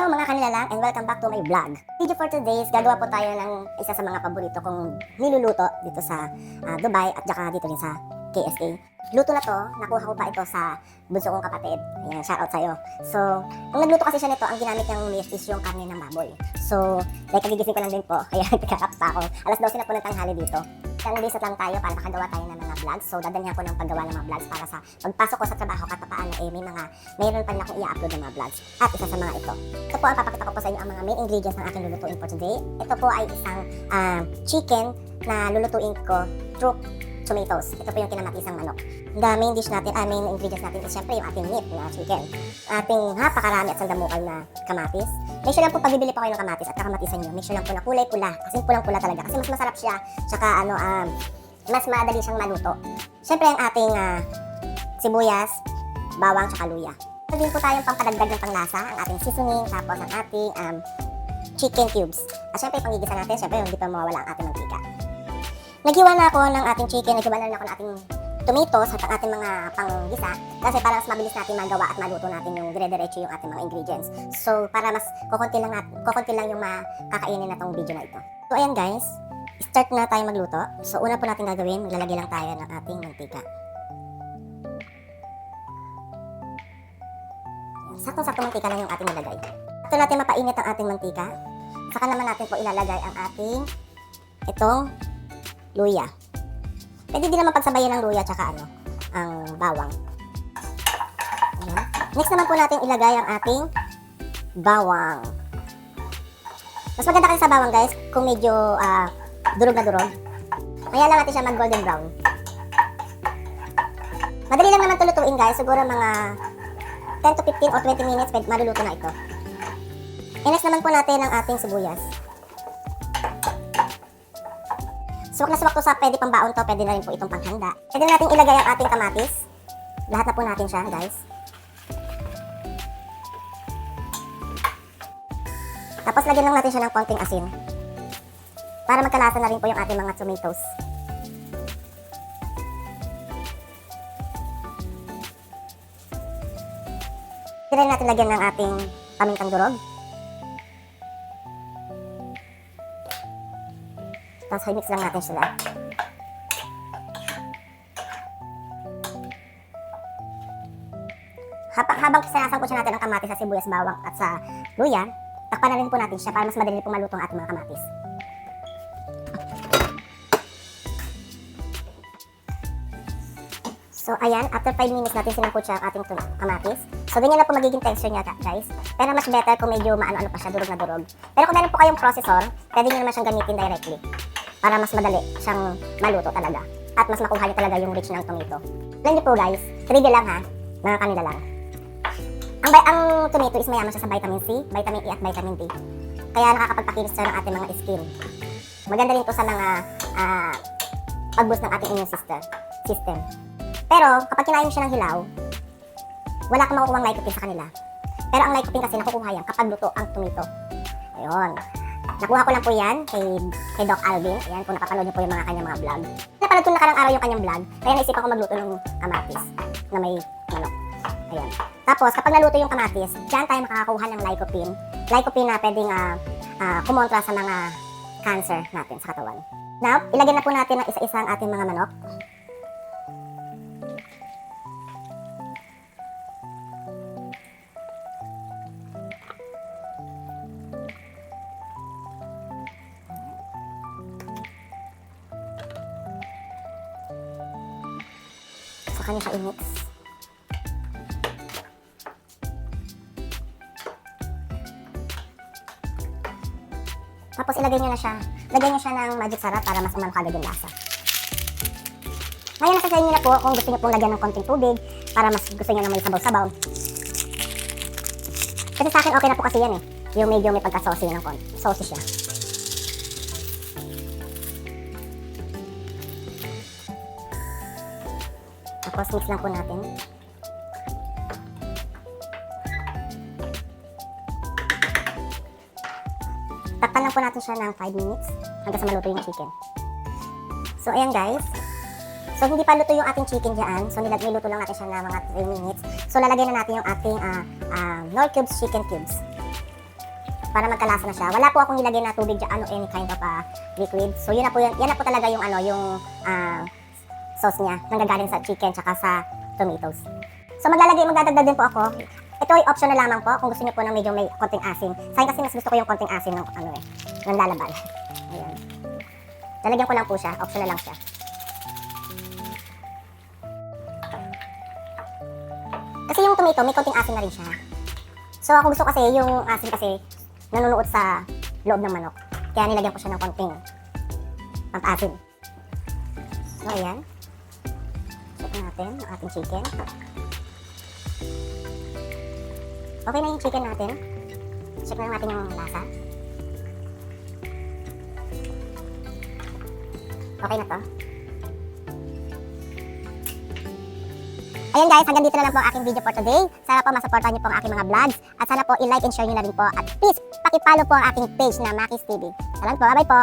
Hello mga kanilalang and welcome back to my vlog. Video for today is gagawa po tayo ng isa sa mga paborito kong niluluto dito sa Dubai at saka dito rin sa KSA. Luto na to, nakuha ko pa ito sa bunso kong kapatid. Ayan, shoutout sa'yo. So, nung nagluto kasi siya nito, ang ginamit niyang meat is yung karne ng baboy. So, like kagigising ko lang din po, kaya nagkakap pa ako. Alas 12 na po ng tanghali dito. Ilang days lang tayo para makagawa tayo ng mga vlogs. So, dadalhin ko ng paggawa ng mga vlogs para sa pagpasok ko sa trabaho kahit paano mayroon pa rin akong i-upload ng mga vlogs. At isa sa mga ito. Ito po ang papakita ko po sa inyo ang mga main ingredients ng aking lulutuin for today. Ito po ay isang chicken na lulutuin ko through tomatoes. Ito po yung kinamatisang manok. The main dish natin, main ingredients natin is syempre yung ating meat na chicken. Ating napakarami at sandamukal na kamatis. Make sure lang po pag bibili po kayo ng kamatis at kakamatisan nyo, make sure lang po na kulay pula. Kasi pulang-pula talaga. Kasi mas masarap siya. Tsaka mas madali siyang maluto. Syempre ang ating sibuyas, bawang, tsaka luya. Ito din po tayong pampadagdag ng panglasa, ang ating seasoning, tapos ang ating chicken cubes. At syempre panggigisa natin, syempre hindi pa mawawala ang ating mantika. Naghiwa na ako ng ating chicken, naghiwa na rin ako ng ating tomatoes at ang ating mga panggisa kasi para mas mabilis natin magawa at maluto natin yung dire-diretso yung ating mga ingredients. So, para mas kukunti lang yung makakainin na tong video na ito. So, ayan guys, start na tayo magluto. So, una po natin gagawin, maglalagay lang tayo ng ating mantika. Saktong-sakto mantika lang yung ating nilagay. After natin mapainit ang ating mantika, saka naman natin po ilalagay ang ating itong luya. Pwede din naman pagsabayan ng luya tsaka ang bawang. Ayan. Next naman po natin ilagay ang ating bawang. Mas maganda kasi sa bawang guys kung medyo durog na durog. Kaya lang natin siya mag golden brown. Madali lang naman tulutuin guys. Siguro mga 10 to 15 or 20 minutes maluluto na ito. And next naman po natin ang ating sibuyas. Suwak na suwak to sa pwede pang baon to, pwede na rin po itong panghanda. Pwede natin ilagay ang ating kamatis. Lahat na po natin siya, guys. Tapos lagyan lang natin siya ng konting asin. Para magkalasa na rin po yung ating mga tomatoes. Pwede rin natin lagyan ng ating pamintang durog. Tapos i-mix lang natin sila. Habang sinasangkot siya natin ang kamatis sa sibuyas, bawang at sa luya, takpan na rin po natin siya para mas madali po maluto ang ating mga kamatis. So ayan, after 5 minutes natin sinangkot siya ang ating kamatis. So ganyan na po magiging texture niya guys. Pero mas better kung medyo maano-ano pa siya, durog na durog. Pero kung meron po kayong processor, pwede nyo naman siyang gamitin directly. Para mas madali siyang maluto talaga. At mas makuha niyo talaga yung rich ng tomato. Alam niyo po guys, trivia lang ha, mga kanila lang. Ang tomato is mayaman siya sa vitamin C, vitamin E at vitamin D. Kaya nakakapagpakinis siya ng ating mga skin. Maganda rin ito sa mga pag-boost ng ating immune system. Pero kapag kinain siya ng hilaw, wala kang makukuha lycopene sa kanila. Pero ang lycopene kasi nakukuha yan kapag luto ang tomato. Ayun. Nakuha ko lang po yan kay Doc Alvin. Ayan, kung napapanood niyo po yung mga kanyang mga vlog. Napanood ko nakarang araw yung kanyang vlog, kaya naisipan ko magluto ng kamatis na may manok. Ayan. Tapos, kapag naluto yung kamatis, dyan tayo makakakuha ng lycopene. Lycopene na pwedeng kumontra sa mga cancer natin sa katawan. Now, ilagyan na po natin ng isa-isa ang ating mga manok. Saka niya siya i-mix. Tapos ilagay niyo na siya. Lagyan niyo siya ng magic sarap para mas umano kagad yung lasa. Ngayon nasa sa inyo na po kung gusto niyo pong lagyan ng konting tubig para mas gusto niyo na may sabaw-sabaw. Kasi sa akin okay na po kasi yan eh. Yung medyo may pagka-saucy ng saucy siya. Tapos mix lang po natin. Takpan lang po natin siya ng 5 minutes hanggang sa maluto yung chicken. So ayan guys. So hindi pa luto yung ating chicken dyan. So niluto lang natin siya na mga 3 minutes. So lalagyan na natin yung ating Knorr cubes chicken cubes. para magkalasa na siya. Wala po akong nilagay na tubig dyan, any kind of liquid. So yan na po talaga yung sauce niya, nanggagaling sa chicken tsaka sa tomatoes. So magdadagdag din po ako. Ito ay optional lamang po kung gusto niyo po na medyo may konting asin. Sa akin kasi mas gusto ko yung konting asin ng ng lalabal. Ayan. Lalagyan ko lang po siya, optional lang siya. Kasi yung tomato, may konting asin na rin siya. So ako gusto kasi yung asin kasi nanunuot sa loob ng manok. Kaya nilagyan ko siya ng konting pampasin. So ayan. Check natin ang ating chicken. Okay na yung chicken natin. Check na natin yung lasa. Okay na to. Ayan guys, hanggang dito na lang po ang aking video for today. Sana po masuportahan niyo po ang aking mga vlogs. At sana po i-like and share niyo na rin po. At please, paki-follow po ang aking page na Makis TV. Salamat po, bye-bye po.